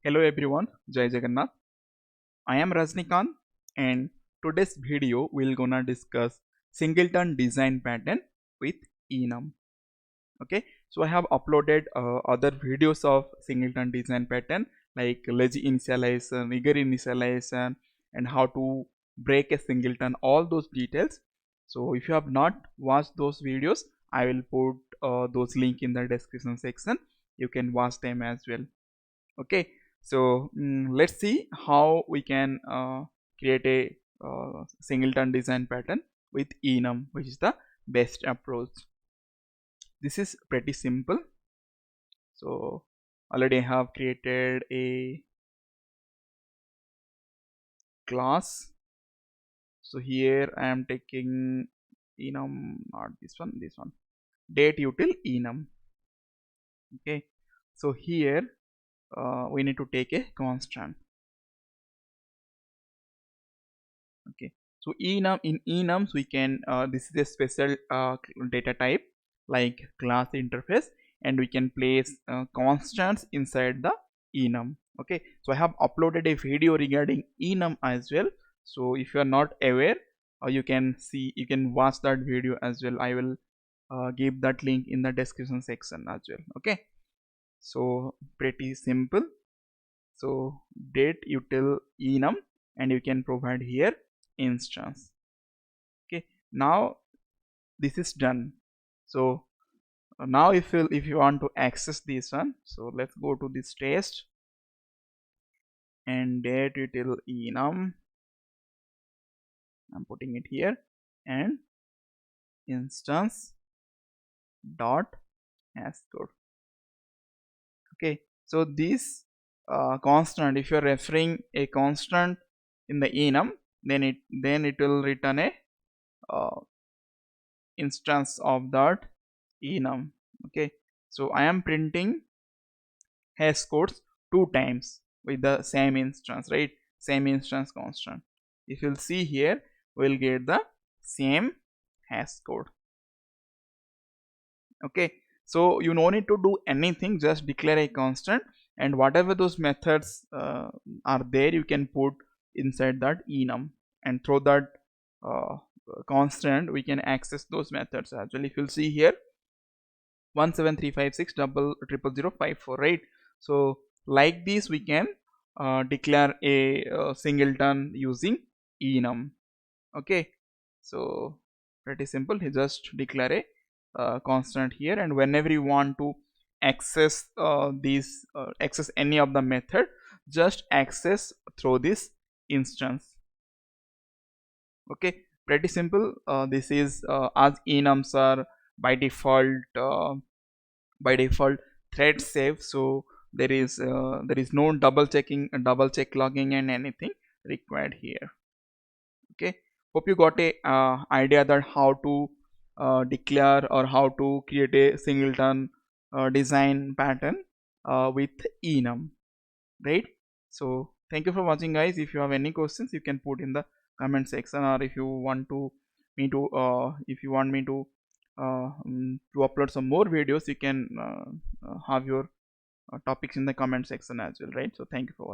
Hello everyone, Jai Jagannath. I am Rajnikant and today's video we're gonna discuss Singleton Design pattern with Enum. Okay, so I have uploaded other videos of Singleton Design pattern like lazy initialization, eager initialization, and how to break a singleton, all those details. So if you have not watched those videos, I will put those link in the description section. You can watch them as well. Okay, so let's see how we can create a singleton design pattern with Enum, which is the best approach. This is pretty simple. So already I have created a class. So here I am taking Enum, not this one, date util Enum. Okay, so here we need to take a constant. Okay, so enum, in enums we can this is a special data type like class interface, and we can place constants inside the enum. Okay, so I have uploaded a video regarding enum as well, so if you are not aware, you can see, you can watch that video as well. I will give that link in the description section as well. Okay, so pretty simple. So date util enum, and you can provide here instance. Okay, now this is done. So now if you want to access this one, so let's go to this test and date util enum. I'm putting it here, and instance dot hashcode. Okay, so this constant, if you're referring a constant in the enum, then it will return a instance of that enum. Okay, so I am printing hash codes 2 times with the same instance, right? Same instance constant. If you'll see here, we'll get the same hash code. Okay, so you no need to do anything, just declare a constant, and whatever those methods are there, you can put inside that enum, and through that constant we can access those methods as well. If you'll see here, 17356000054, right? So like this we can declare a singleton using enum. Okay, so pretty simple. You just declare a constant here, and whenever you want to access access any of the method, just access through this instance. Okay, pretty simple. This is as enums are by default thread safe, so there is no double check logging and anything required here. Okay, hope you got a idea that how to declare or how to create a singleton design pattern with enum, right? So thank you for watching, guys. If you have any questions, you can put in the comment section, or if you want me to upload some more videos, you can have your topics in the comment section as well, right? So thank you for watching.